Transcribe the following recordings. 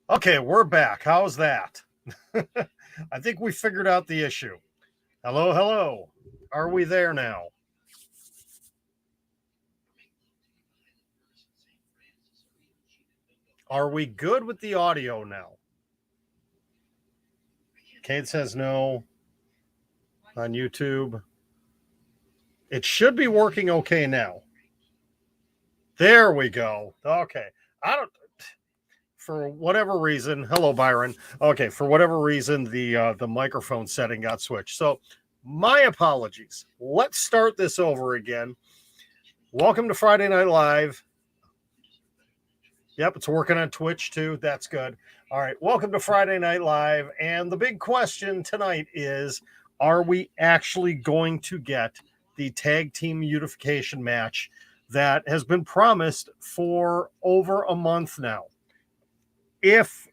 Okay, we're back. How's that? I think we figured out the issue. Hello, hello. Are we there now? Are we good with the audio now? Kate says no on YouTube. It should be working okay now. There we go. Okay. I don't for whatever reason. Hello, Byron. Okay, for whatever reason, the microphone setting got switched. So my apologies. Let's start this over again. Welcome to Friday Night Live. Yep, it's working on Twitch too. That's good. All right, welcome to Friday Night Live. And the big question tonight is, are we actually going to get the tag team unification match that has been promised for over a month now? If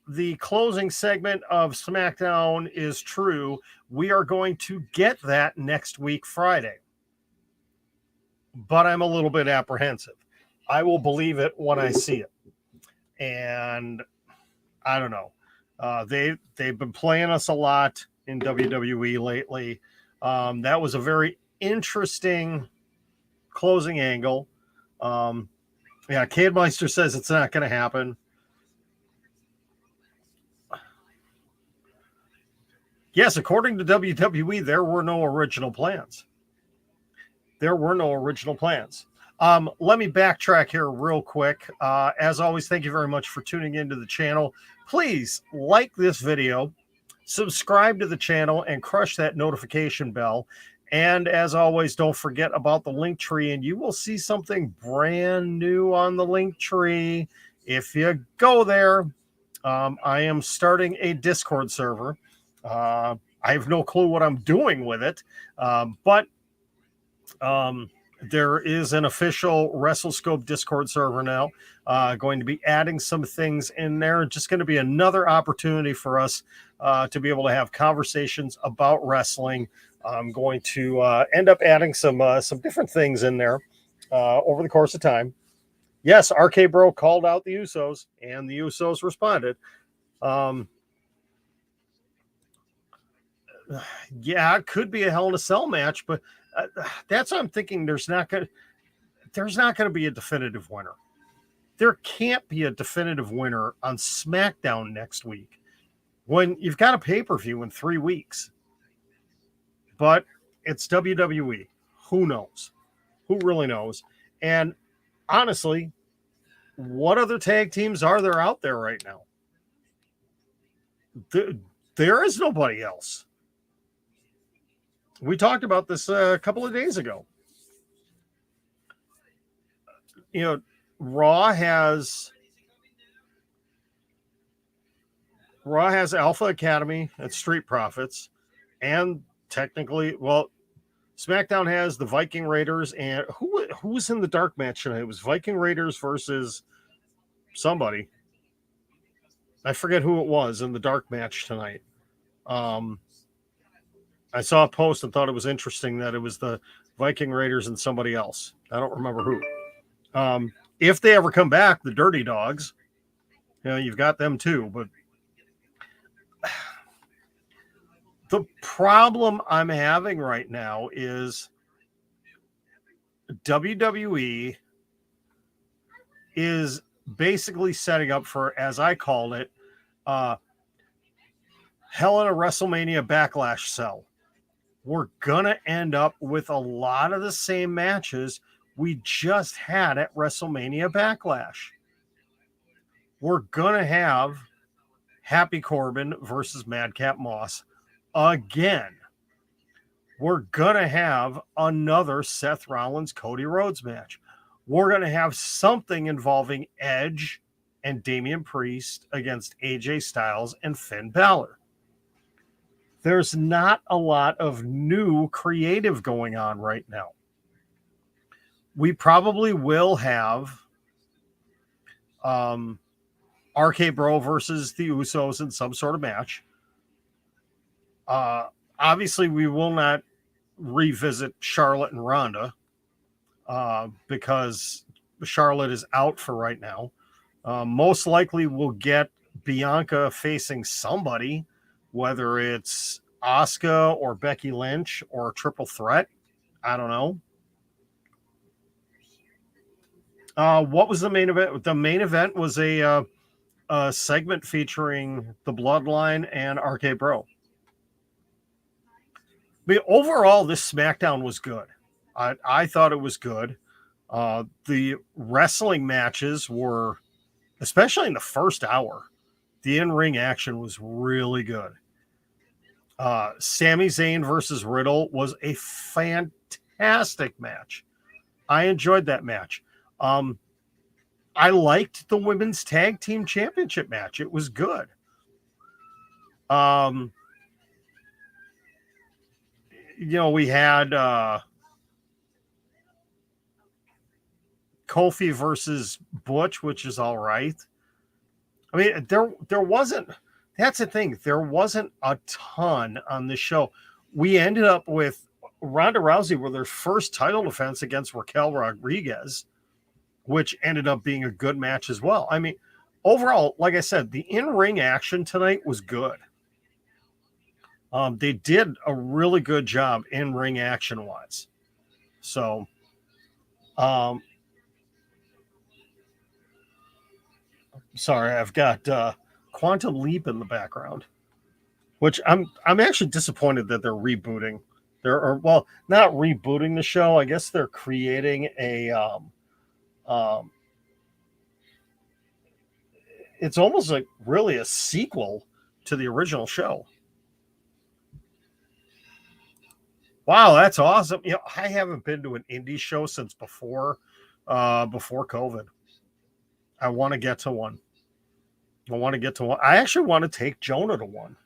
the closing segment of SmackDown is true, we are going to get that next week, Friday. But I'm a little bit apprehensive. I will believe it when I see it. And I don't know. They've been playing us a lot in WWE lately. That was a very interesting closing angle. Yeah, Cademeister says it's not going to happen. Yes, according to WWE, there were no original plans. There were no original plans. Let me backtrack here real quick. As always, thank you very much for tuning into the channel. Please like this video, subscribe to the channel, and crush that notification bell. And as always, don't forget about the link tree, and you will see something brand new on the link tree. If you go there, I am starting a Discord server. I have no clue what I'm doing with it, but there is an official WrestleScope Discord server now. Going to be adding some things in there. Just going to be another opportunity for us to be able to have conversations about wrestling. I'm going to end up adding some different things in there over the course of time. Yes, RK Bro called out the Usos, and the Usos responded. Yeah, it could be a Hell in a Cell match, but that's what I'm thinking. There's not going to be a definitive winner. There can't be a definitive winner on SmackDown next week when you've got a pay-per-view in 3 weeks. But it's WWE. Who knows? Who really knows? And honestly, what other tag teams are there out there right now? There is nobody else. We talked about this a couple of days ago. You know, Raw has Alpha Academy and Street Profits, and technically, well, SmackDown has the Viking Raiders, and who was in the dark match tonight? It was Viking Raiders versus somebody. I forget who it was in the dark match tonight. I saw a post and thought it was interesting that it was the Viking Raiders and somebody else. I don't remember who. If they ever come back, the Dirty Dogs, you know, you've got them too. But the problem I'm having right now is WWE is basically setting up for, as I called it, Hell in a WrestleMania Backlash cell. We're going to end up with a lot of the same matches we just had at WrestleMania Backlash. We're going to have Happy Corbin versus Madcap Moss again. We're going to have another Seth Rollins Cody Rhodes match. We're going to have something involving Edge and Damian Priest against AJ Styles and Finn Balor. There's not a lot of new creative going on right now. We probably will have RK Bro versus the Usos in some sort of match. Obviously, we will not revisit Charlotte and Ronda. because Charlotte is out for right now. Most likely we'll get Bianca facing somebody, whether it's Asuka or Becky Lynch or a triple threat. I don't know. What was the main event? The main event was a segment featuring the Bloodline and RK Bro. I mean, overall, this SmackDown was good. I thought it was good. The wrestling matches were, especially in the first hour, the in-ring action was really good. Sami Zayn versus Riddle was a fantastic match. I enjoyed that match. I liked the women's tag team championship match. It was good. We had Kofi versus Butch, which is all right. I mean, there wasn't. That's the thing. There wasn't a ton on the show. We ended up with Ronda Rousey with her first title defense against Raquel Rodriguez, which ended up being a good match as well. I mean, overall, like I said, the in-ring action tonight was good. They did a really good job in-ring action-wise. So, sorry, I've got Quantum Leap in the background, which I'm actually disappointed that they're rebooting. Not rebooting the show. I guess they're creating a it's almost like really a sequel to the original show. Wow, that's awesome. I haven't been to an indie show since before COVID. I want to get to one. I actually want to take Jonah to one.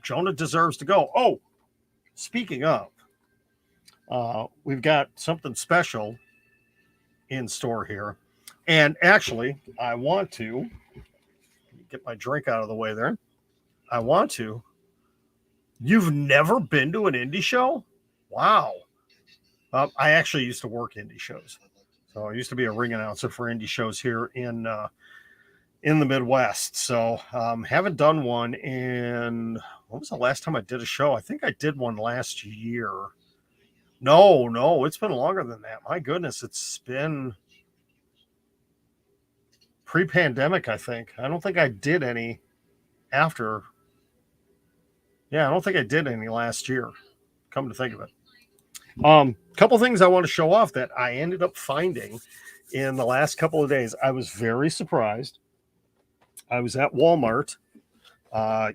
Jonah deserves to go. Oh, speaking of, we've got something special in store here. And actually, I want to get my drink out of the way there. You've never been to an indie show? Wow. I actually used to work indie shows. So I used to be a ring announcer for indie shows here in the Midwest. So haven't done one in, when was the last time I did a show? I think I did one last year. No, it's been longer than that. My goodness, it's been pre-pandemic, I think. I don't think I did any after. Yeah, I don't think I did any last year, come to think of it. Couple things I want to show off that I ended up finding in the last couple of days. I was very surprised. I was at Walmart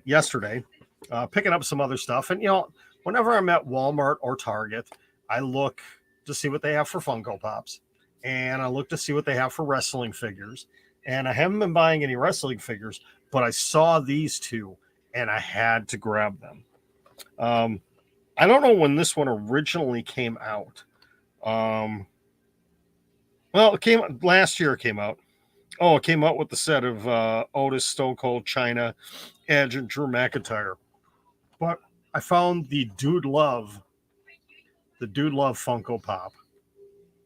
yesterday picking up some other stuff. And, whenever I'm at Walmart or Target, I look to see what they have for Funko Pops. And I look to see what they have for wrestling figures. And I haven't been buying any wrestling figures, but I saw these two and I had to grab them. I don't know when this one originally came out. Last year it came out. Oh, it came out with the set of Otis, Stone Cold, Chyna, Edge, and Drew McIntyre. But I found the Dude Love Funko Pop.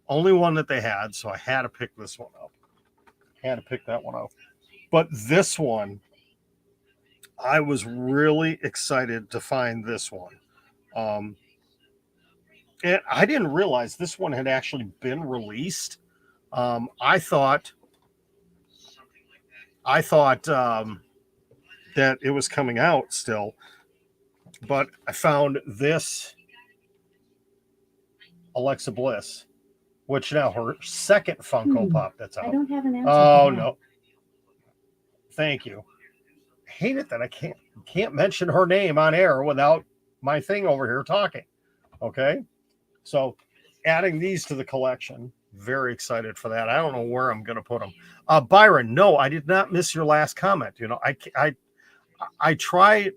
Only one that they had, so I had to pick this one up. Had to pick that one up. But this one, I was really excited to find this one. And I didn't realize this one had actually been released. I thought that it was coming out still, but I found this Alexa Bliss, which now her second Funko Pop that's out. I don't have an answer. Oh no, thank you. I hate it that I can't mention her name on air without my thing over here talking. Okay, so adding these to the collection. Very excited for that. I don't know where I'm going to put them. Byron, no, I did not miss your last comment. I try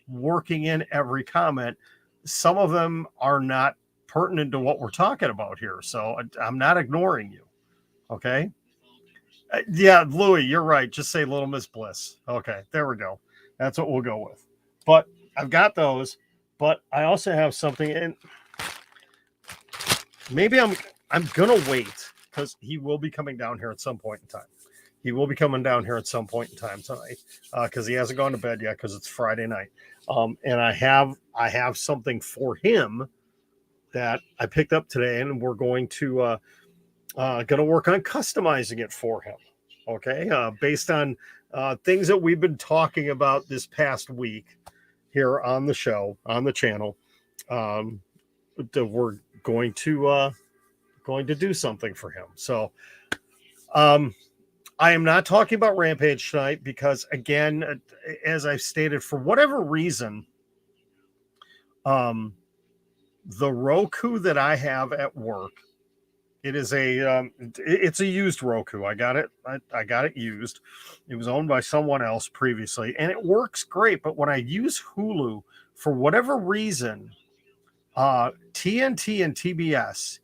working in every comment. Some of them are not pertinent to what we're talking about here, so I'm not ignoring you. Okay. Yeah, Louie, you're right. Just say Little Miss Bliss. Okay, there we go. That's what we'll go with. But I've got those. But I also have something in. maybe I'm gonna wait because he will be coming down here at some point in time. He will be coming down here at some point in time tonight because he hasn't gone to bed yet because it's Friday night. And I have something for him that I picked up today, and we're going to work on customizing it for him. Okay, based on things that we've been talking about this past week here on the show, on the channel. We're going to do something for him. So I am not talking about Rampage tonight because, again, as I've stated, for whatever reason, the Roku that I have at work, it is it's a used Roku. I got it. I got it used. It was owned by someone else previously, and it works great. But when I use Hulu, for whatever reason, TNT and TBS,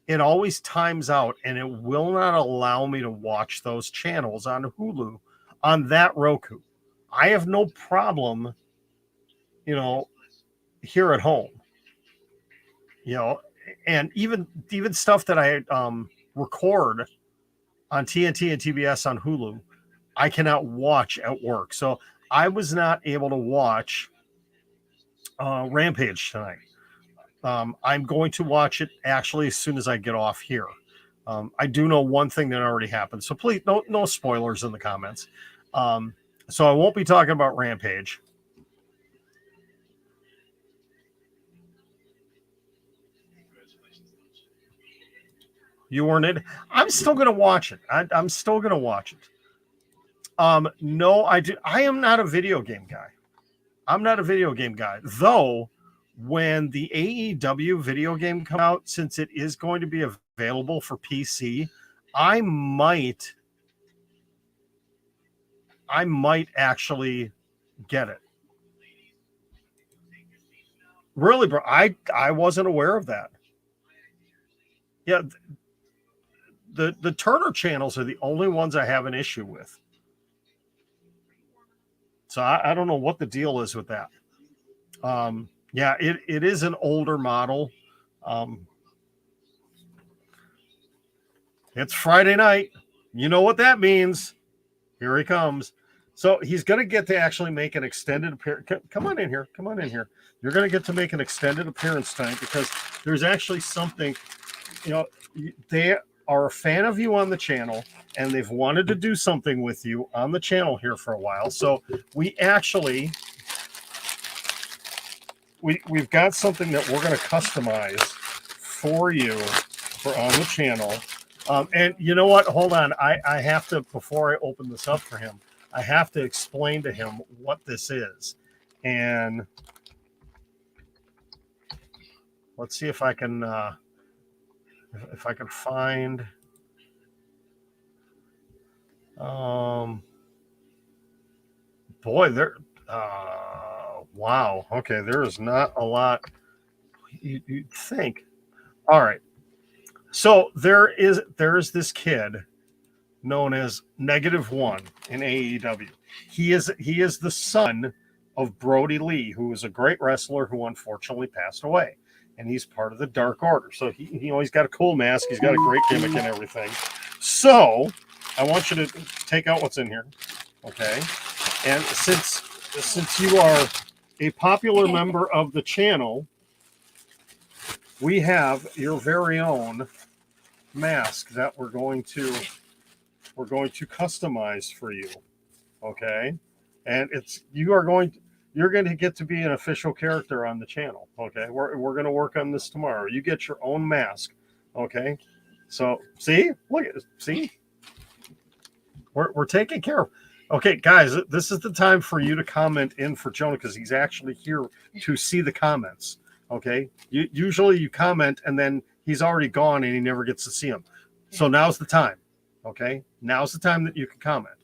it always times out, and it will not allow me to watch those channels on Hulu on that Roku. I have no problem, here at home, and even stuff that I record on TNT and TBS on Hulu, I cannot watch at work. So I was not able to watch Rampage tonight. I'm going to watch it actually as soon as I get off here. I do know one thing that already happened, so please no spoilers in the comments. So I won't be talking about Rampage. You weren't in. I'm still going to watch it. I'm still going to watch it. No, I am not a video game guy. I'm not a video game guy, though. When the AEW video game comes out, since it is going to be available for PC, I might actually get it. Really, bro, I wasn't aware of that. Yeah, the Turner channels are the only ones I have an issue with. So I don't know what the deal is with that. Yeah, it is an older model. It's Friday night. You know what that means. Here he comes. So he's going to get to actually make an extended appearance. Come on in here. Come on in here. You're going to get to make an extended appearance tonight because there's actually something, they are a fan of you on the channel and they've wanted to do something with you on the channel here for a while. So we've got something that we're going to customize for you for on the channel. And you know what? Hold on. I have to, before I open this up for him, I have to explain to him what this is. And let's see if I can find. Boy, there. Wow. Okay, there is not a lot you'd think. All right. So there is this kid known as -1 in AEW. He is the son of Brody Lee, who was a great wrestler who unfortunately passed away, and he's part of the Dark Order. So he's got a cool mask, he's got a great gimmick and everything. So I want you to take out what's in here, okay? And since you are a popular member of the channel, we have your very own mask that we're going to customize for you, okay? And you're going to get to be an official character on the channel, okay? We're going to work on this tomorrow. You get your own mask, okay? So see, look at see, we're taking care of. Okay, guys, this is the time for you to comment in for Jonah because he's actually here to see the comments. Okay, usually you comment and then he's already gone and he never gets to see them. So now's the time. Okay, now's the time that you can comment.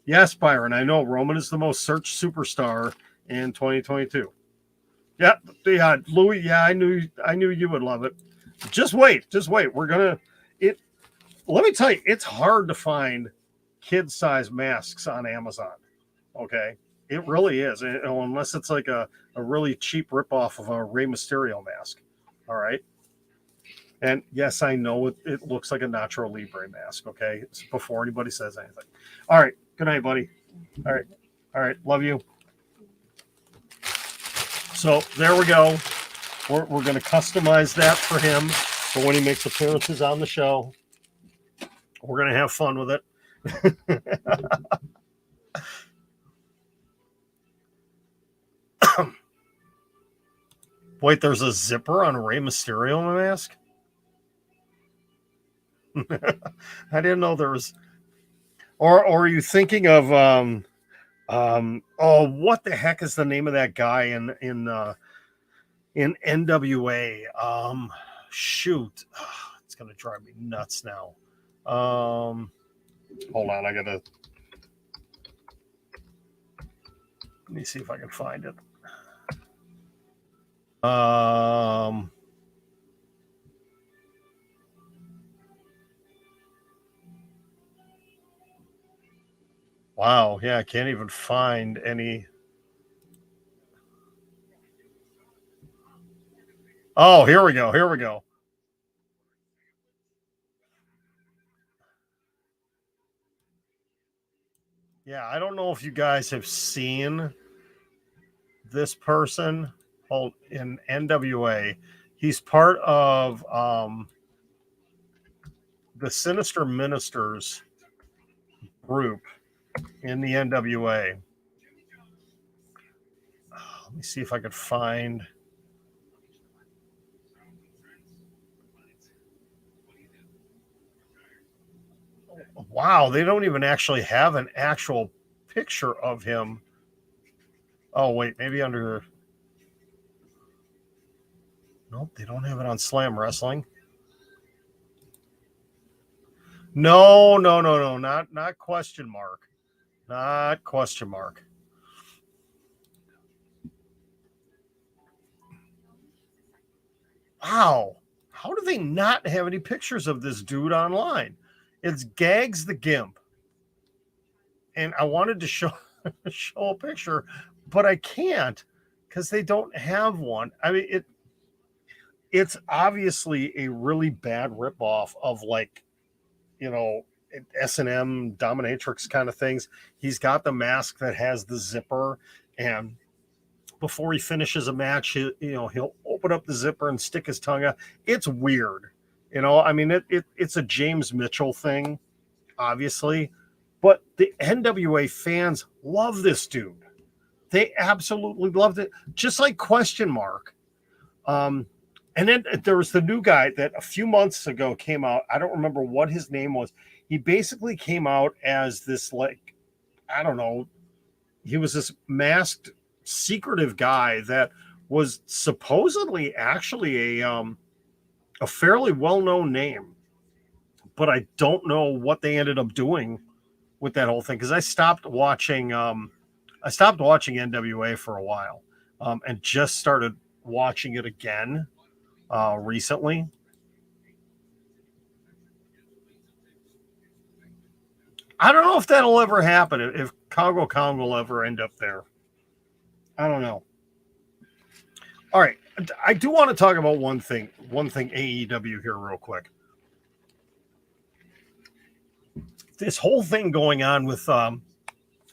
Yes, Byron, I know Roman is the most searched superstar in 2022. Yeah, Louis. Yeah, I knew you would love it. Just wait. We're gonna it. Let me tell you, it's hard to find kid-size masks on Amazon. Okay, it really is, unless it's like a really cheap ripoff of a Rey Mysterio mask. All right. And yes, I know it looks like a Nacho Libre mask. Okay, it's before anybody says anything. All right. Good night, buddy. All right. All right. Love you. So there we go. We're going to customize that for him for when he makes appearances on the show. We're going to have fun with it. Wait, there's a zipper on a Rey Mysterio mask? I didn't know there was. Or are you thinking of oh, what the heck is the name of that guy in NWA? Shoot. It's gonna drive me nuts now. Hold on, let me see if I can find it. Wow, yeah, I can't even find any. Oh, here we go. Here we go. Yeah, I don't know if you guys have seen this person in NWA. He's part of the Sinister Ministers group in the NWA. Let me see if I could find. Wow, they don't even actually have an actual picture of him. Oh, wait, maybe under. Nope, they don't have it on Slam Wrestling. No, not question mark. Not question mark. Wow. How do they not have any pictures of this dude online? It's Gags the Gimp. And I wanted to show a picture, but I can't because they don't have one. I mean, it's obviously a really bad ripoff of, like, S&M dominatrix kind of things. He's got the mask that has the zipper, and before he finishes a match, he'll open up the zipper and stick his tongue out. It's weird. I mean, it's a James Mitchell thing, obviously, but the NWA fans love this dude. They absolutely loved it, just like question mark. And then there was the new guy that a few months ago came out. I don't remember what his name was. He basically came out as this, like, I don't know. He was this masked, secretive guy that was supposedly actually a fairly well-known name. But I don't know what they ended up doing with that whole thing, because I stopped watching NWA for a while, and just started watching it again recently. I don't know if that'll ever happen, if Congo Kong will ever end up there. I don't know. All right, I do want to talk about one thing AEW here real quick. This whole thing going on with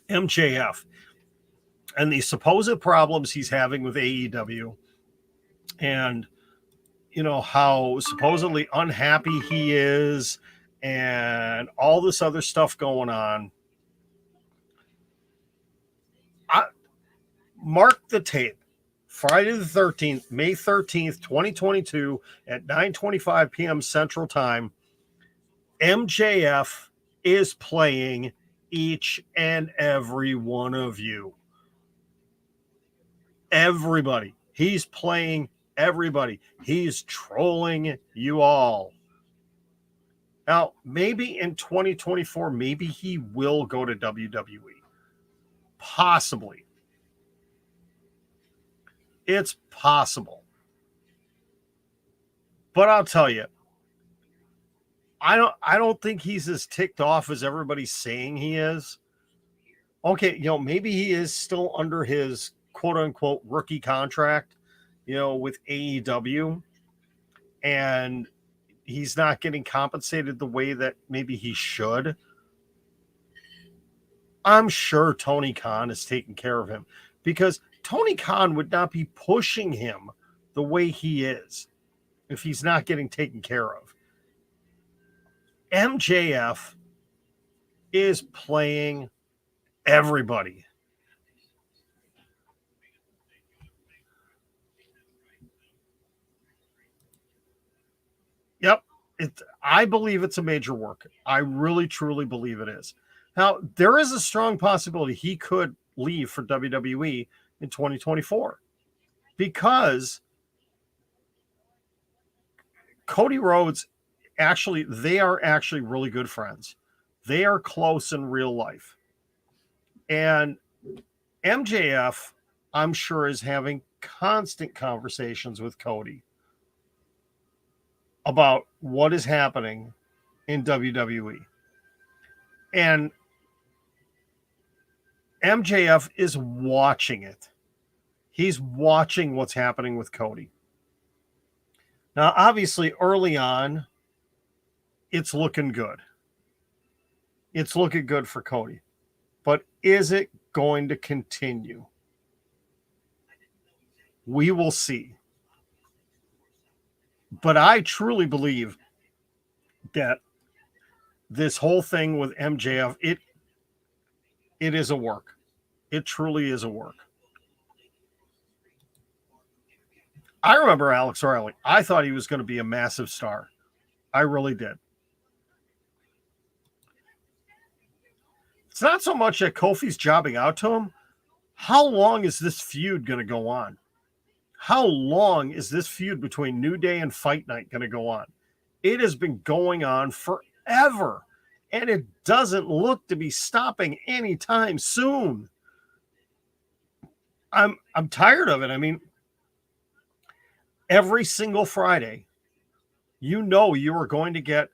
MJF and the supposed problems he's having with AEW, and how supposedly unhappy he is, and all this other stuff going on. Mark the tape. Friday the 13th, May 13th, 2022 at 9:25 p.m. Central Time, MJF is playing each and every one of you. Everybody. He's playing everybody. He's trolling you all. Now, maybe in 2024, maybe he will go to WWE. Possibly. It's possible. But I'll tell you, I don't think he's as ticked off as everybody's saying he is. Okay, maybe he is still under his quote unquote rookie contract, with AEW. And he's not getting compensated the way that maybe he should. I'm sure Tony Khan is taking care of him, because Tony Khan would not be pushing him the way he is if he's not getting taken care of. MJF is playing everybody. Yep. I believe it's a major work. I really, truly believe it is. Now, there is a strong possibility he could leave for WWE in 2024, because Cody Rhodes, they are actually really good friends. They are close in real life. And MJF, I'm sure, is having constant conversations with Cody about what is happening in WWE. And MJF is watching it. He's watching what's happening with Cody. Now, obviously, early on, it's looking good. It's looking good for Cody. But is it going to continue? We will see. But I truly believe that this whole thing with MJF, it is a work. It truly is a work. I remember Alex Riley. I thought he was going to be a massive star. I really did. It's not so much that Kofi's jobbing out to him. How long is this feud going to go on? How long is this feud between New Day and Fight Night going to go on? It has been going on forever, and it doesn't look to be stopping anytime soon. I'm tired of it. I mean, every single Friday, you are going to get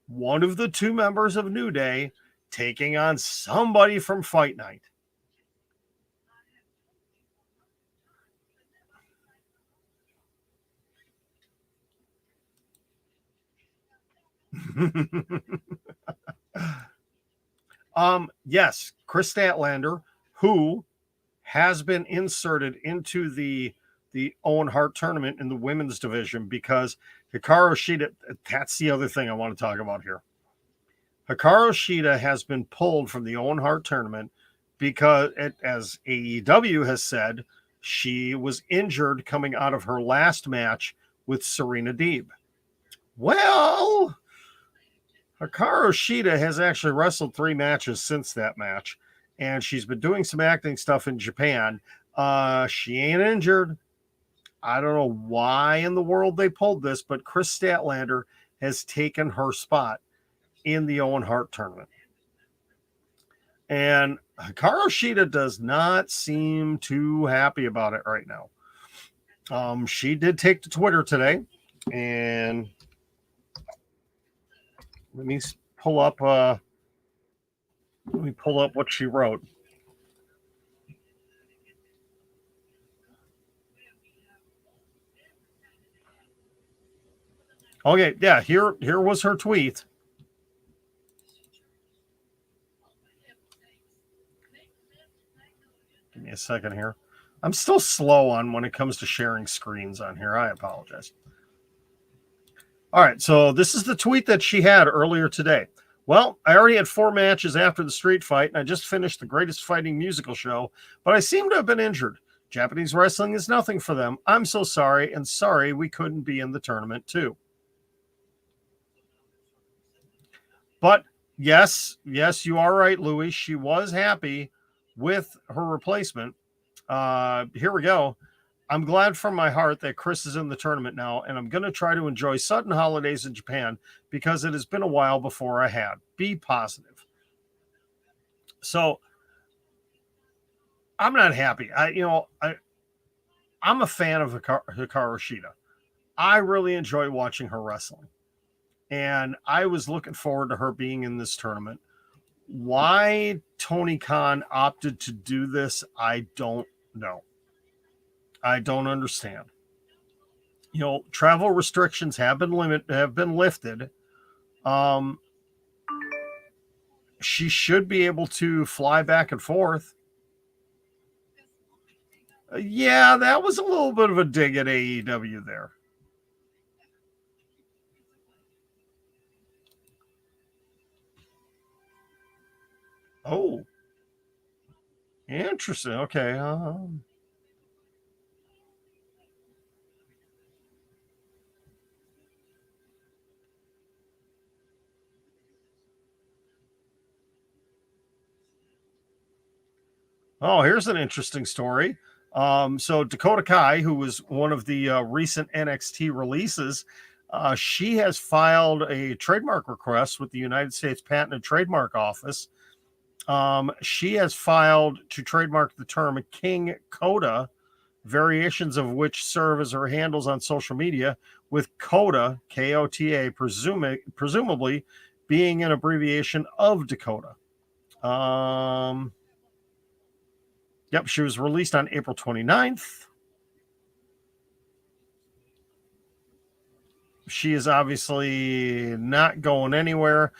one of the two members of New Day taking on somebody from Fight Night. Yes, Chris Statlander, who has been inserted into the Owen Hart tournament in the women's division, because Hikaru Shida, that's the other thing I want to talk about here. Hikaru Shida has been pulled from the Owen Hart tournament because, as AEW has said, she was injured coming out of her last match with Serena Deeb. Well, Hikaru Shida has actually wrestled 3 matches since that match, and she's been doing some acting stuff in Japan. She ain't injured. I don't know why in the world they pulled this, but Chris Statlander has taken her spot in the Owen Hart tournament. And Hikaru Shida does not seem too happy about it right now. She did take to Twitter today, and let me pull up what she wrote. Okay, yeah, here was her tweet. Give me a second here. I'm still slow on when it comes to sharing screens on here. I apologize. All right, so this is the tweet that she had earlier today. Well, I already had 4 matches after the street fight, and I just finished the greatest fighting musical show, but I seem to have been injured. Japanese wrestling is nothing for them. I'm so sorry, and sorry we couldn't be in the tournament too. But yes, you are right, Louis. She was happy with her replacement. Here we go. I'm glad from my heart that Chris is in the tournament now, and I'm going to try to enjoy sudden holidays in Japan because it has been a while before I had. Be positive. So I'm not happy. I'm a fan of Hikaru Shida. I really enjoy watching her wrestling, and I was looking forward to her being in this tournament. Why Tony Khan opted to do this, I don't know. I don't understand. travel restrictions have been lifted. She should be able to fly back and forth. Yeah, that was a little bit of a dig at AEW there. Oh, interesting. Okay. Oh, here's an interesting story. So Dakota Kai, who was one of the recent NXT releases, she has filed a trademark request with the United States Patent and Trademark Office. She has filed to trademark the term King Coda, variations of which serve as her handles on social media, with Coda, Kota, presumably being an abbreviation of Dakota. Yep, she was released on April 29th. She is obviously not going anywhere.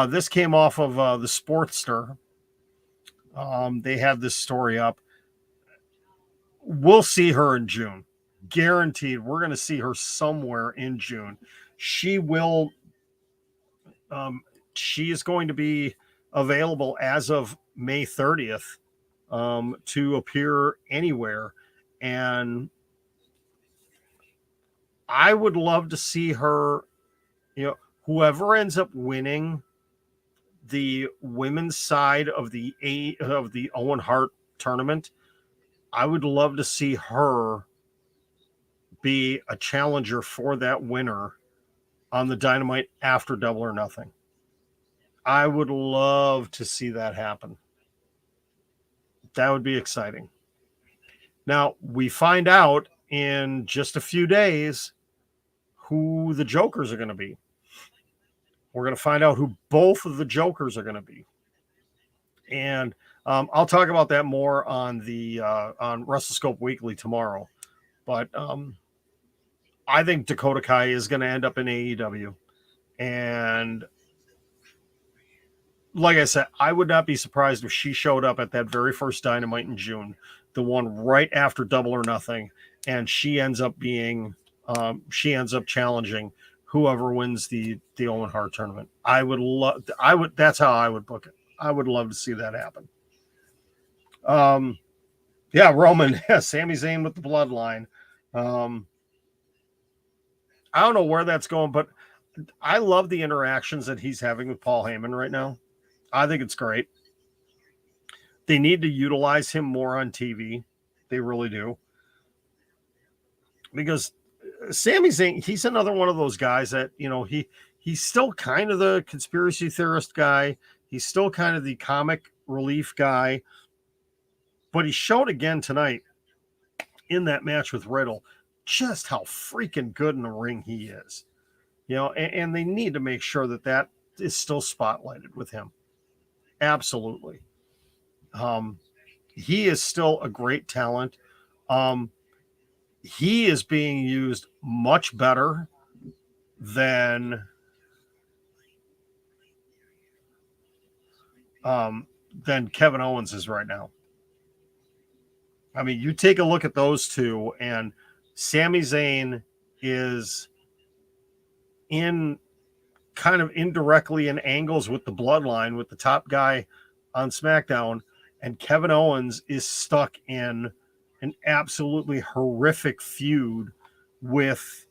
This came off of the Sportster. They had this story up. We'll see her in June. Guaranteed. We're going to see her somewhere in June. She will. She is going to be available as of May 30th to appear anywhere. And I would love to see her, whoever ends up winning the women's side of the Owen Hart tournament, I would love to see her be a challenger for that winner on the Dynamite after Double or Nothing. I would love to see that happen. That would be exciting. Now, we find out in just a few days who the Jokers are going to be. We're going to find out who both of the Jokers are going to be. And I'll talk about that more on the on WrestleScope Weekly tomorrow. But I think Dakota Kai is going to end up in AEW. And like I said, I would not be surprised if she showed up at that very first Dynamite in June, the one right after Double or Nothing, and she ends up challenging whoever wins the Owen Hart tournament. That's how I would book it. I would love to see that happen. Yeah, Roman, yeah, Sami Zayn with the bloodline. I don't know where that's going, but I love the interactions that he's having with Paul Heyman right now. I think it's great. They need to utilize him more on TV. They really do. Because Sami Zayn, he's another one of those guys that, he's still kind of the conspiracy theorist guy. He's still kind of the comic relief guy. But he showed again tonight in that match with Riddle just how freaking good in the ring he is. And they need to make sure that is still spotlighted with him. Absolutely. He is still a great talent. He is being used much better than Kevin Owens is right now. I mean, you take a look at those two, and Sami Zayn is in kind of indirectly in angles with the bloodline, with the top guy on SmackDown, and Kevin Owens is stuck in an absolutely horrific feud with,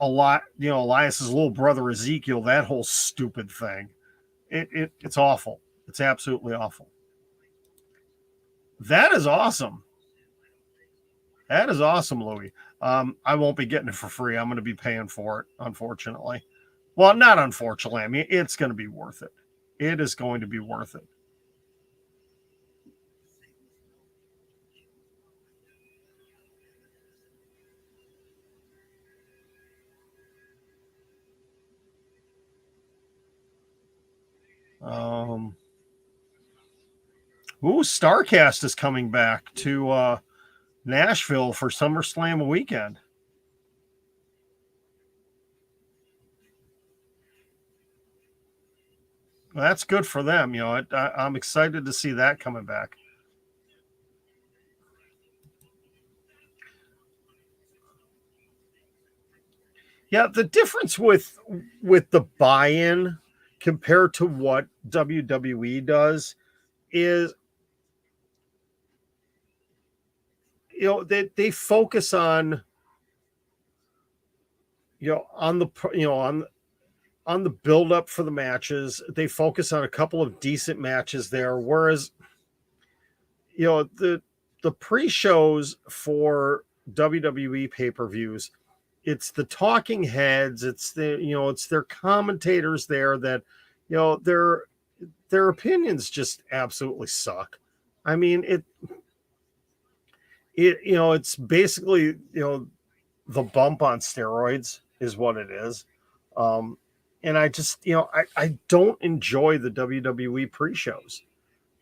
Elias's little brother Ezekiel. That whole stupid thing, it's awful. It's absolutely awful. That is awesome. That is awesome, Louie. I won't be getting it for free. I'm going to be paying for it, unfortunately. Well, not unfortunately. I mean, it's going to be worth it. It is going to be worth it. Starcast is coming back to Nashville for SummerSlam weekend. Well, that's good for them. You know, I'm excited to see that coming back. Yeah, the difference with the buy-in compared to what WWE does is, you know, they focus on, you know, on the, you know, on the build up for the matches. They focus on a couple of decent matches there, whereas, you know, the pre-shows for WWE pay-per-views, it's the talking heads, it's the, you know, it's their commentators there that, you know, their opinions just absolutely suck. I mean, you know, it's basically, you know, the bump on steroids is what it is. Um, and I just, you know, I don't enjoy the WWE pre-shows.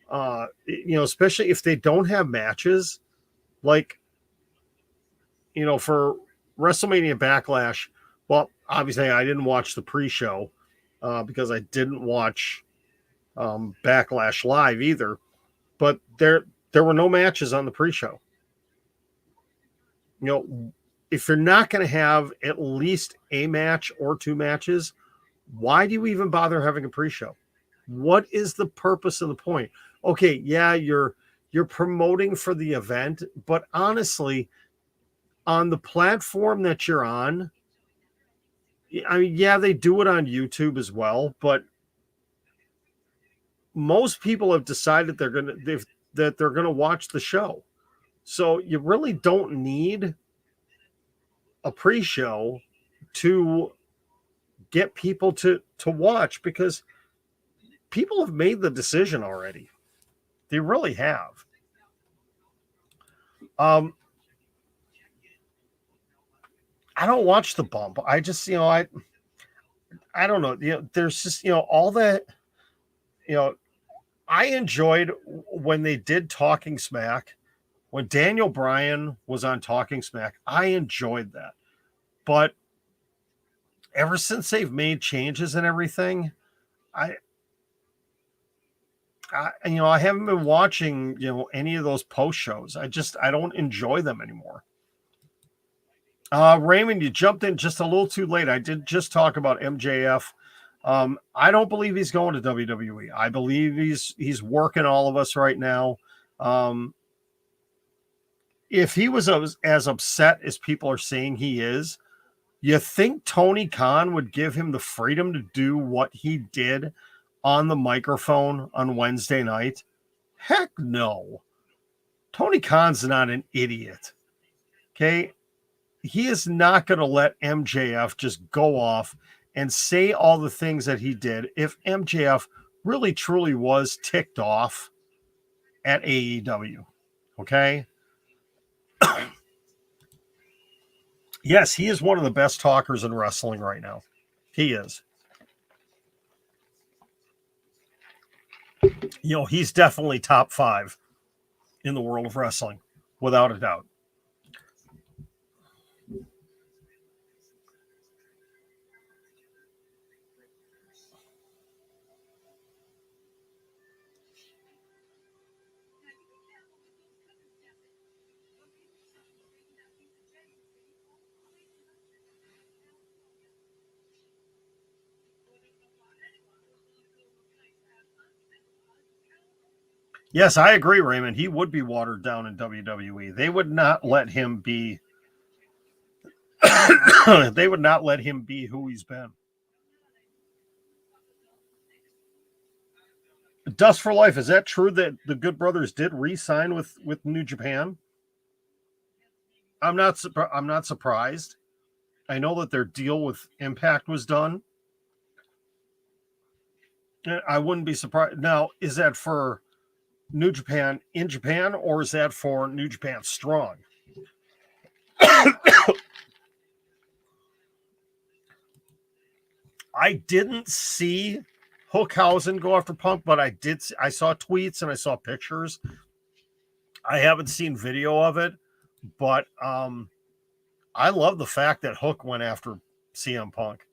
You know, especially if they don't have matches, like, you know, for WrestleMania Backlash. Well, obviously I didn't watch the pre-show because I didn't watch Backlash live either. But there were no matches on the pre-show. You know, if you're not going to have at least a match or two matches, why do you even bother having a pre-show? What is the purpose of the point? Okay, yeah, you're promoting for the event, but honestly, on the platform that you're on, I mean, yeah, they do it on YouTube as well, but most people have decided that they're gonna watch the show. So you really don't need a pre-show to get people to watch, because people have made the decision already. They really have. Um, I don't watch the bump. I just, you know, I don't know. You know, there's just, you know, all that, you know, I enjoyed when they did Talking Smack, when Daniel Bryan was on Talking Smack. I enjoyed that. But ever since they've made changes and everything, I you know, I haven't been watching, you know, any of those post shows. I don't enjoy them anymore. Raymond, you jumped in just a little too late. I did just talk about MJF. I don't believe he's going to WWE. I believe he's working all of us right now. If he was as upset as people are saying he is, you think Tony Khan would give him the freedom to do what he did on the microphone on Wednesday night? Heck no. Tony Khan's not an idiot. Okay. He is not going to let MJF just go off and say all the things that he did if MJF really truly was ticked off at AEW. Okay. Yes, he is one of the best talkers in wrestling right now. He is. You know, he's definitely top 5 in the world of wrestling, without a doubt. Yes, I agree, Raymond. He would be watered down in WWE. They would not let him be. They would not let him be who he's been. Dust for Life. Is that true that the Good Brothers did re-sign with New Japan? I'm not surprised. I know that their deal with Impact was done. I wouldn't be surprised. Now, is that for New Japan in Japan, or is that for New Japan Strong? I didn't see Hookhausen go after Punk, but I saw tweets and I saw pictures. I haven't seen video of it, But I love the fact that Hook went after CM Punk.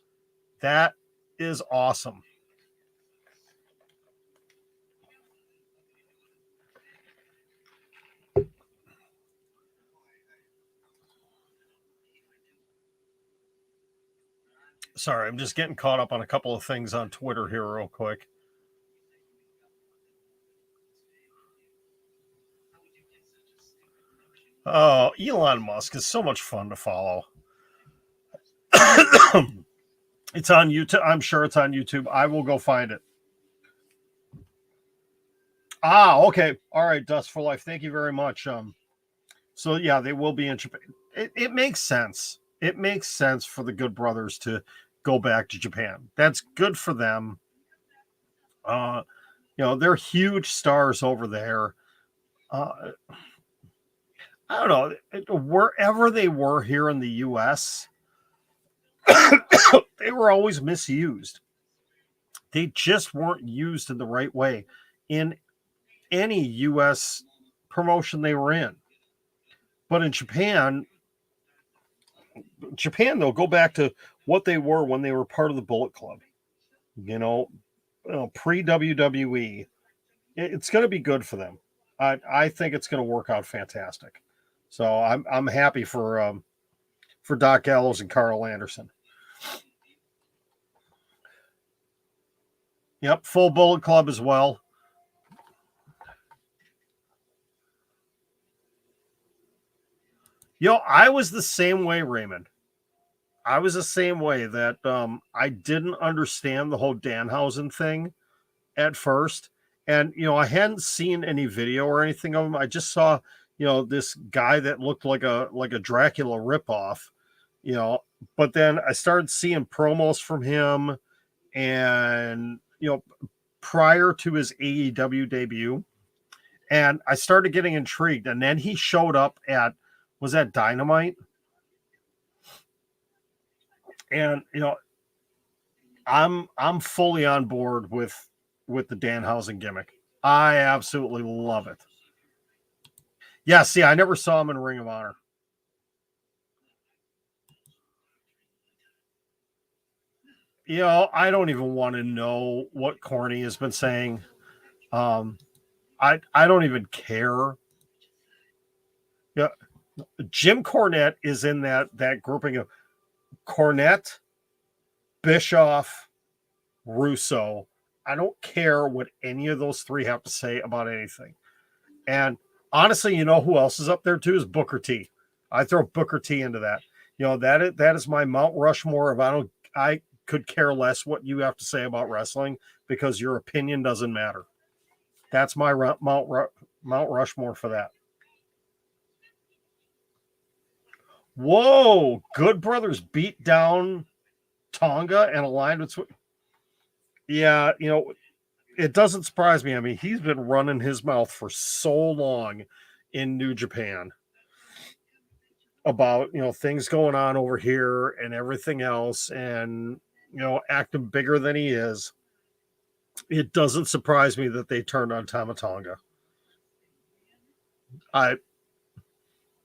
That is awesome. Sorry, I'm just getting caught up on a couple of things on Twitter here real quick. Oh, Elon Musk is so much fun to follow. It's on YouTube. I'm sure it's on YouTube. I will go find it. Ah, okay. All right, Dust for Life. Thank you very much. So yeah, they will be in Japan. It makes sense. It makes sense for the Good Brothers to go back to Japan. That's good for them. Uh, they're huge stars over there. Uh, I don't know, wherever they were here in the U.S., they were always misused. They just weren't used in the right way in any U.S. promotion they were in. But in Japan, they'll go back to what they were when they were part of the Bullet Club. Pre WWE. It's going to be good for them. I think it's going to work out fantastic. So I'm happy for Doc Gallows and Carl Anderson. Yep, full Bullet Club as well. I was the same way, Raymond. I was the same way that I didn't understand the whole Danhausen thing at first. And, I hadn't seen any video or anything of him. I just saw, this guy that looked like a Dracula ripoff, but then I started seeing promos from him and, prior to his AEW debut. And I started getting intrigued. And then he showed up was that Dynamite? And, I'm fully on board with the Danhausen gimmick. I absolutely love it. Yeah, see, I never saw him in Ring of Honor. I don't even want to know what Corny has been saying. I don't even care. Yeah, Jim Cornette is in that grouping of Cornette, Bischoff, Russo. I don't care what any of those three have to say about anything. And honestly, who else is up there too is Booker T. I throw Booker T into that. That is my Mount Rushmore of I could care less what you have to say about wrestling because your opinion doesn't matter. That's my Mount Rushmore for that. Whoa, Good Brothers beat down Tonga and aligned with. Yeah, it doesn't surprise me. I mean, he's been running his mouth for so long in New Japan about, things going on over here and everything else and, acting bigger than he is. It doesn't surprise me that they turned on Tama Tonga.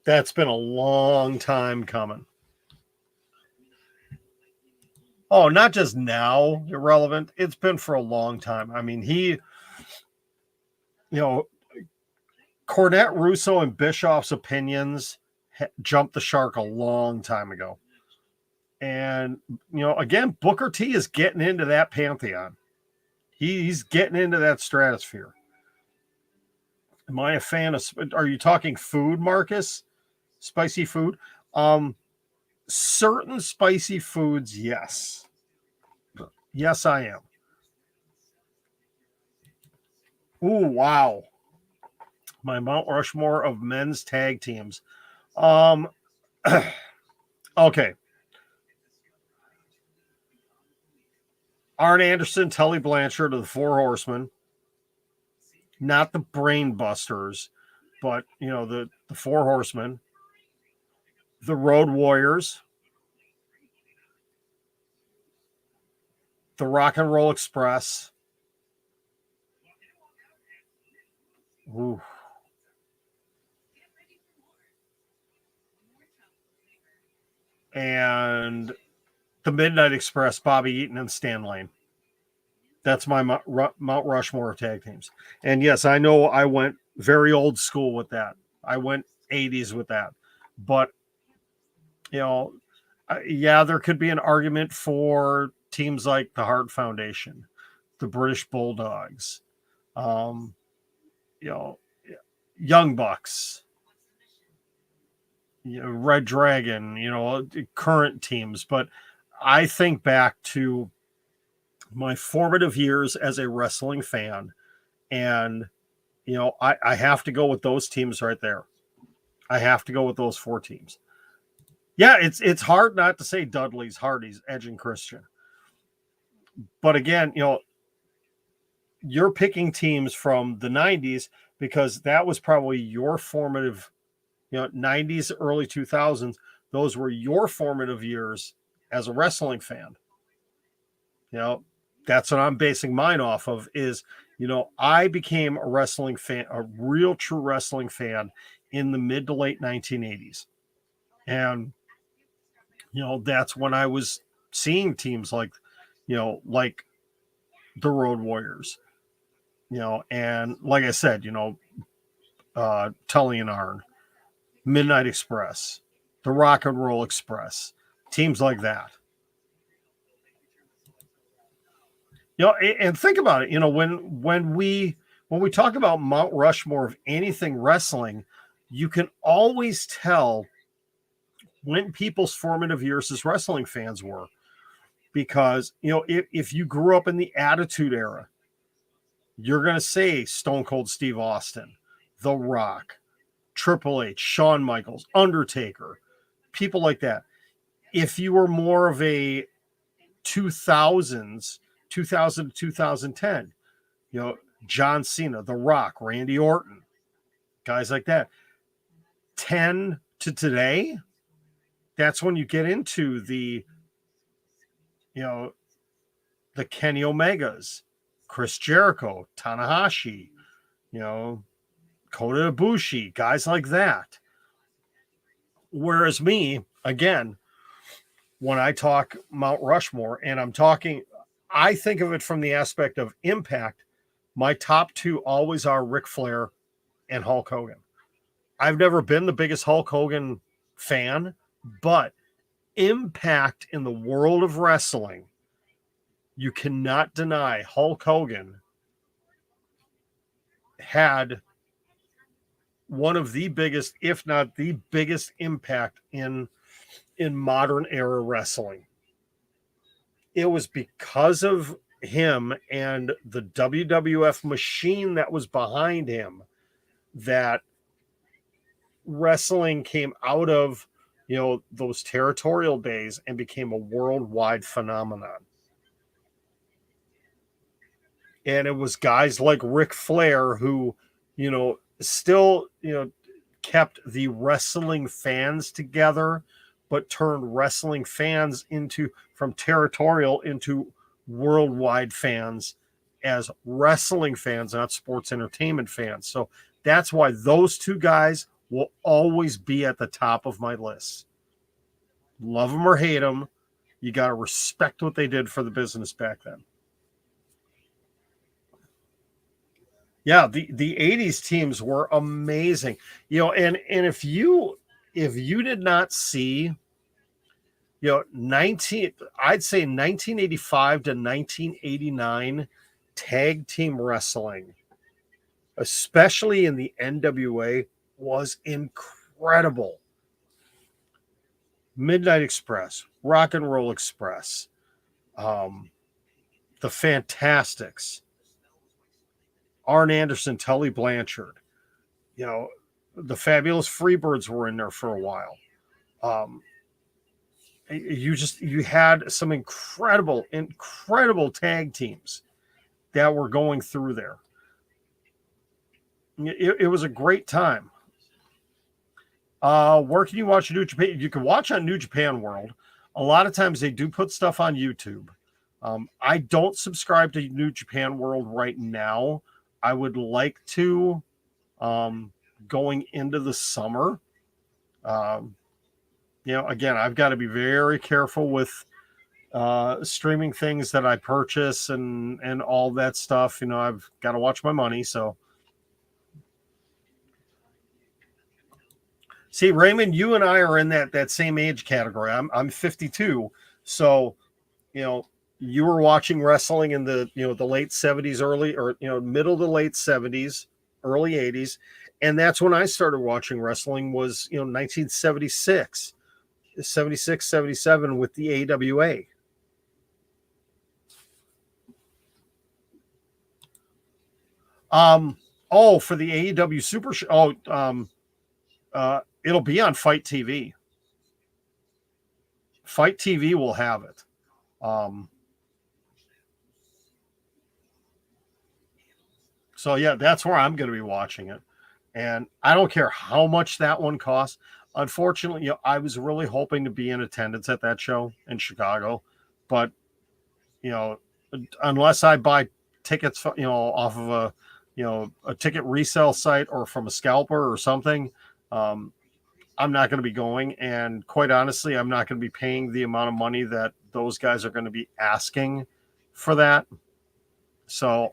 That's been a long time coming. Oh, not just now, irrelevant. It's been for a long time. I mean, Cornette, Russo, and Bischoff's opinions jumped the shark a long time ago. And, again, Booker T is getting into that pantheon. He's getting into that stratosphere. Am I a fan of, are you talking food, Marcus? Spicy food? Certain spicy foods, yes. Yes, I am. Ooh, wow. My Mount Rushmore of men's tag teams. Okay. Arn Anderson, Tully Blanchard of the Four Horsemen. Not the Brain Busters, but, the Four Horsemen. The Road Warriors. The Rock and Roll Express. Ooh. and the Midnight Express, Bobby Eaton and Stan Lane. That's my Mount Rushmore of tag teams. And yes, I know I went very old school with that. I went 80s with that. But, yeah, there could be an argument for teams like the Hart Foundation, the British Bulldogs, um, Young Bucks, Red Dragon, current teams. But I think back to my formative years as a wrestling fan, and I have to go with those teams right there. I have to go with those 4 teams. Yeah, it's hard not to say Dudley's, Hardy's, Edge, and Christian. But again, you're picking teams from the 90s because that was probably your formative, 90s, early 2000s. Those were your formative years as a wrestling fan. That's what I'm basing mine off of is, I became a wrestling fan, a real true wrestling fan in the mid to late 1980s. And, that's when I was seeing teams like the Road Warriors, and like I said, Tully and Arn, Midnight Express, the Rock and Roll Express, teams like that. And think about it, when we talk about Mount Rushmore of anything wrestling, you can always tell when people's formative years as wrestling fans were. Because, if you grew up in the Attitude Era, you're going to say Stone Cold Steve Austin, The Rock, Triple H, Shawn Michaels, Undertaker, people like that. If you were more of a 2000 to 2010, John Cena, The Rock, Randy Orton, guys like that. 10 to today, that's when you get into the Kenny Omegas, Chris Jericho, Tanahashi, Kota Ibushi, guys like that. Whereas me, again, when I talk Mount Rushmore, and I think of it from the aspect of impact. My top 2 always are Ric Flair and Hulk Hogan. I've never been the biggest Hulk Hogan fan, but impact in the world of wrestling, you cannot deny Hulk Hogan had one of the biggest, if not the biggest, impact in modern era wrestling. It was because of him and the WWF machine that was behind him that wrestling came out of those territorial days and became a worldwide phenomenon. And it was guys like Ric Flair who, still, kept the wrestling fans together, but turned wrestling fans from territorial into worldwide fans as wrestling fans, not sports entertainment fans. So that's why those 2 guys will always be at the top of my list. Love them or hate them, you got to respect what they did for the business back then. Yeah, the 80s teams were amazing. And if you did not see, I'd say 1985 to 1989 tag team wrestling, especially in the NWA, was incredible. Midnight Express, Rock and Roll Express, the Fantastics, Arn Anderson, Tully Blanchard, the Fabulous Freebirds were in there for a while. You had some incredible tag teams that were going through there. It was a great time. Where can you watch New Japan? You can watch on New Japan World. A lot of times they do put stuff on YouTube. I don't subscribe to New Japan World right now. I would like to, going into the summer. again, I've got to be very careful with streaming things that I purchase and all that stuff. I've got to watch my money. So, see, Raymond, you and I are in that same age category. I'm 52, so you know you were watching wrestling in the late 70s, early or middle to late 70s, early 80s, and that's when I started watching wrestling. Was 1976, 76, 77 with the AWA. For the AEW Super Show. It'll be on Fight TV. Fight TV will have it. So yeah, that's where I'm going to be watching it, and I don't care how much that one costs. Unfortunately, I was really hoping to be in attendance at that show in Chicago, but you know, unless I buy tickets, off of a ticket resale site or from a scalper or something, I'm not going to be going. And quite honestly, I'm not going to be paying the amount of money that those guys are going to be asking for that. So,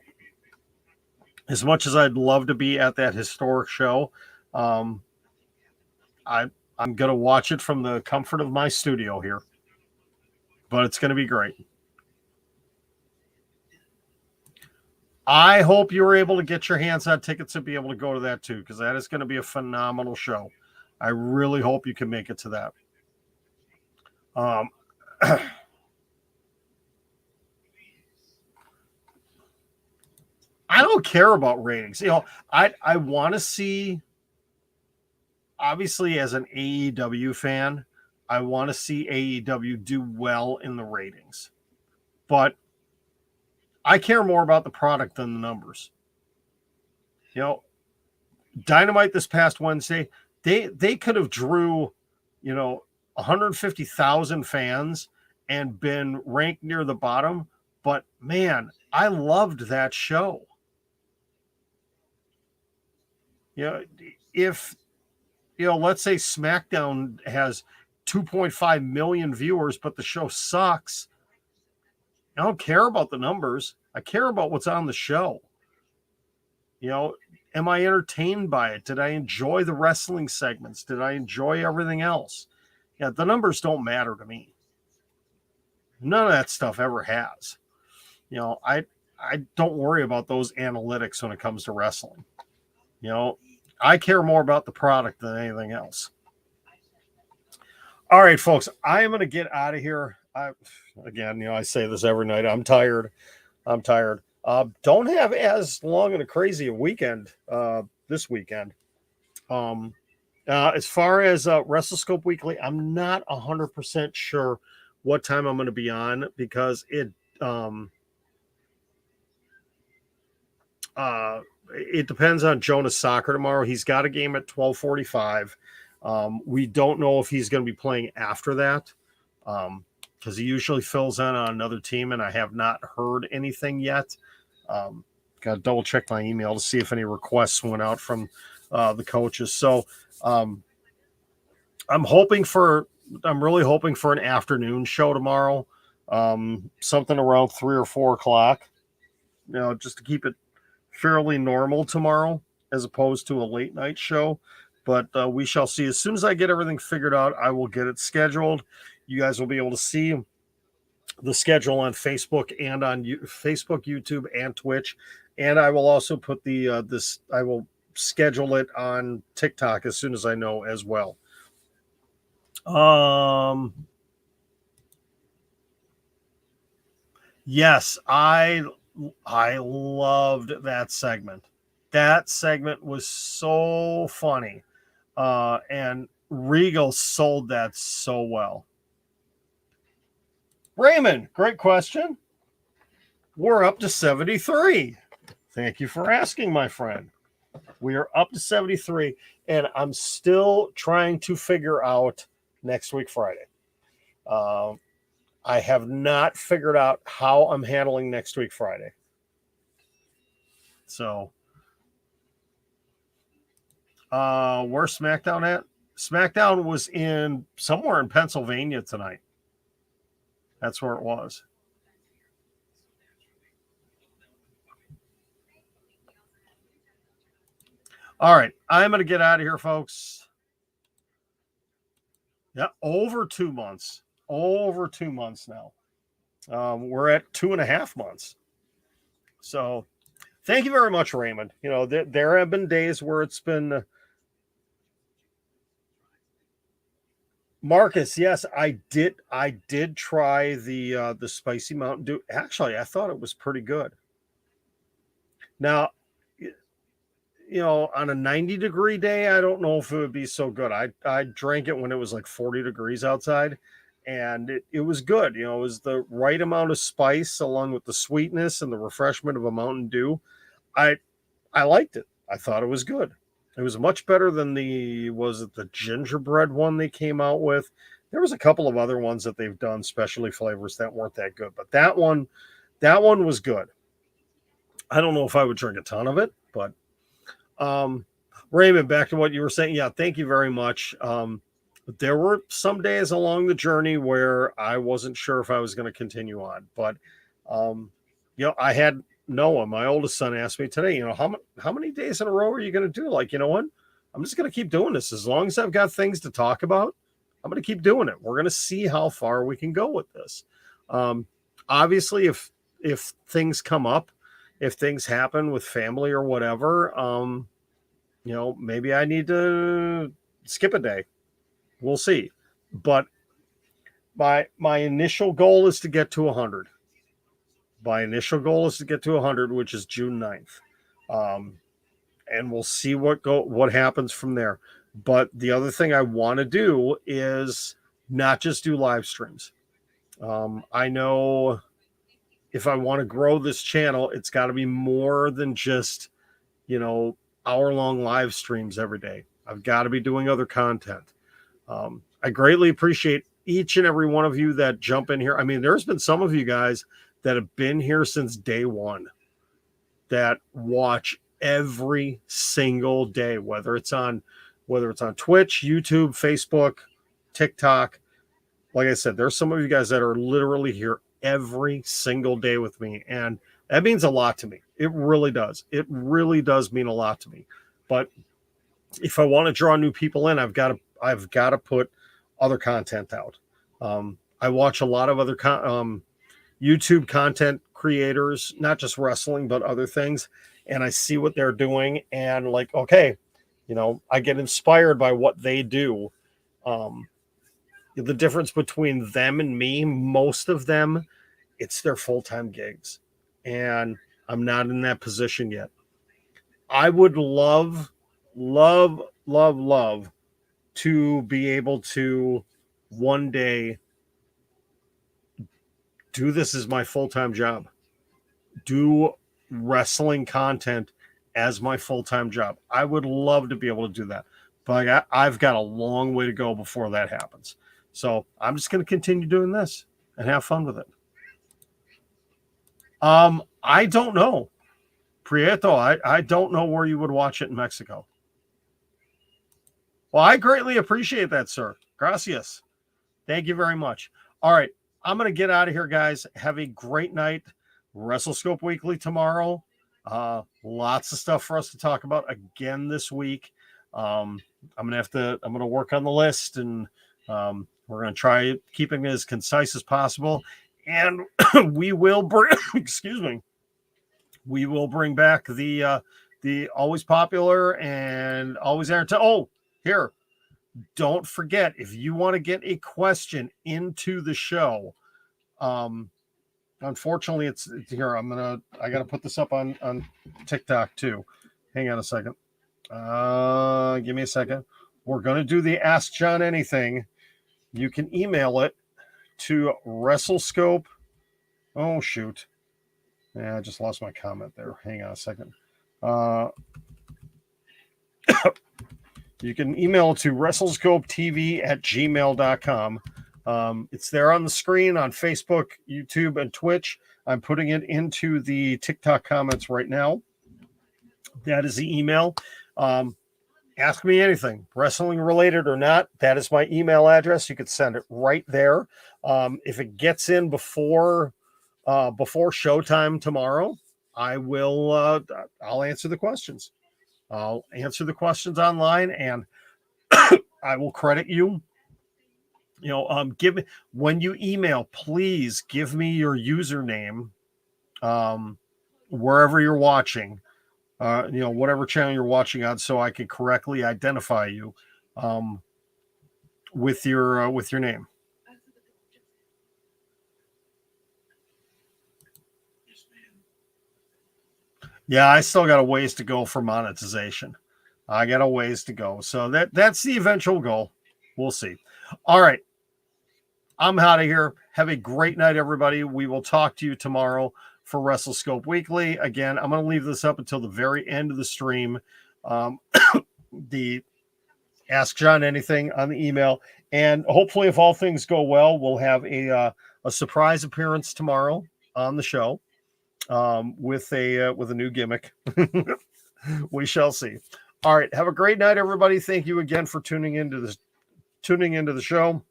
as much as I'd love to be at that historic show, I'm going to watch it from the comfort of my studio here. But it's going to be great. I hope you were able to get your hands on tickets and be able to go to that too, because that is going to be a phenomenal show. I really hope you can make it to that. I don't care about ratings. I want to see, obviously, as an AEW fan, I want to see AEW do well in the ratings. But I care more about the product than the numbers. Dynamite this past Wednesday, they could have drew, 150,000 fans and been ranked near the bottom. But man, I loved that show. If let's say SmackDown has 2.5 million viewers, but the show sucks, I don't care about the numbers. I care about what's on the show. Am I entertained by it? Did I enjoy the wrestling segments? Did I enjoy everything else? Yeah, the numbers don't matter to me. None of that stuff ever has. I don't worry about those analytics when it comes to wrestling. I care more about the product than anything else. All right, folks, I am going to get out of here. I say this every night. I'm tired. Don't have as long and a crazy a weekend this weekend. As far as WrestleScope Weekly, I'm not 100% sure what time I'm going to be on, because it depends on Jonah's soccer tomorrow. He's got a game at 12:45. We don't know if he's going to be playing after that, because he usually fills in on another team, and I have not heard anything yet. Got to double check my email to see if any requests went out from the coaches. So I'm really hoping for an afternoon show tomorrow, something around 3 or 4 o'clock, just to keep it fairly normal tomorrow, as opposed to a late night show. But we shall see. As soon as I get everything figured out, I will get it scheduled. You guys will be able to see the schedule on Facebook and on Facebook, YouTube, and Twitch. And I will also put I will schedule it on TikTok as soon as I know as well. Yes, I loved that segment. That segment was so funny. And Regal sold that so well. Raymond, great question. We're up to 73. Thank you for asking, my friend. We are up to 73, and I'm still trying to figure out next week, Friday. I have not figured out how I'm handling next week, Friday. So, where's SmackDown at? SmackDown was somewhere in Pennsylvania tonight. That's where it was. All right, I'm going to get out of here, folks. Yeah, over 2 months. Over 2 months now. We're at 2.5 months. So thank you very much, Raymond. You know, there have been days where it's been... Marcus, yes, I did try the spicy Mountain Dew. Actually, I thought it was pretty good. Now, you know, on a 90-degree day, I don't know if it would be so good. I drank it when it was like 40 degrees outside, and it was good. You know, it was the right amount of spice along with the sweetness and the refreshment of a Mountain Dew. I liked it. I thought it was good. It was much better than the gingerbread one they came out with. There was a couple of other ones that they've done, specialty flavors, that weren't that good, but that one was good. I don't know if I would drink a ton of it, but Raymond, back to what you were saying. Yeah, thank you very much. There were some days along the journey where I wasn't sure if I was going to continue on, but you know, I had Noah, my oldest son, asked me today, you know, how many days in a row are you going to do? Like, you know what? I'm just going to keep doing this. As long as I've got things to talk about, I'm going to keep doing it. We're going to see how far we can go with this. Obviously, if things come up, if things happen with family or whatever, you know, maybe I need to skip a day. We'll see. But my initial goal is to get to 100. My initial goal is to get to 100, which is June 9th. And we'll see what happens from there. But the other thing I want to do is not just do live streams. I know if I want to grow this channel, it's got to be more than just, you know, hour-long live streams every day. I've got to be doing other content. I greatly appreciate each and every one of you that jump in here. I mean, there's been some of you guys that have been here since day one that watch every single day, whether it's on Twitch, YouTube, Facebook, TikTok. Like I said, there's some of you guys that are literally here every single day with me, and that means a lot to me. It really does. It really does mean a lot to me. But if I want to draw new people in, I've got to put other content out. I watch a lot of other YouTube content creators, not just wrestling, but other things. And I see what they're doing and like, okay, you know, I get inspired by what they do. The difference between them and me, most of them, it's their full-time gigs. And I'm not in that position yet. I would love to be able to one day do this as my full-time job. Do wrestling content as my full-time job. I would love to be able to do that. But I've got a long way to go before that happens. So I'm just going to continue doing this and have fun with it. I don't know. Prieto, I don't know where you would watch it in Mexico. Well, I greatly appreciate that, sir. Gracias. Thank you very much. All right. I'm going to get out of here, guys. Have a great night. WrestleScope Weekly tomorrow. Lots of stuff for us to talk about again this week. I'm going to work on the list, and we're going to try keeping it as concise as possible. And we will bring, we will bring back the always popular and always entertaining. Oh, here. Don't forget, if you want to get a question into the show, unfortunately it's here. I got to put this up on TikTok too. Hang on a second. Give me a second. We're going to do the Ask John Anything. You can email it to WrestleScope. Oh, shoot. Yeah, I just lost my comment there. Hang on a second. You can email it to WrestleScopeTV@gmail.com. It's there on the screen on Facebook, YouTube, and Twitch. I'm putting it into the TikTok comments right now. That is the email. ask me anything, wrestling related or not. That is my email address. You could send it right there. If it gets in before showtime tomorrow, I'll answer the questions. I'll answer the questions online, and I will credit you. Give me, when you email, please give me your username, wherever you're watching, whatever channel you're watching on, so I can correctly identify you, with your name. Yeah, I still got a ways to go for monetization. I got a ways to go. So that's the eventual goal. We'll see. All right. I'm out of here. Have a great night, everybody. We will talk to you tomorrow for WrestleScope Weekly. Again, I'm going to leave this up until the very end of the stream. The Ask John Anything on the email. And hopefully, if all things go well, we'll have a surprise appearance tomorrow on the show, with a new gimmick. We shall see. All right. Have a great night, everybody. Thank you again for tuning into the show,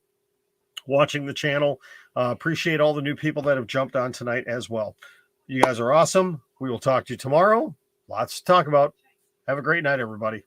watching the channel. Appreciate all the new people that have jumped on tonight as well. You guys are awesome. We will talk to you tomorrow. Lots to talk about. Have a great night, everybody.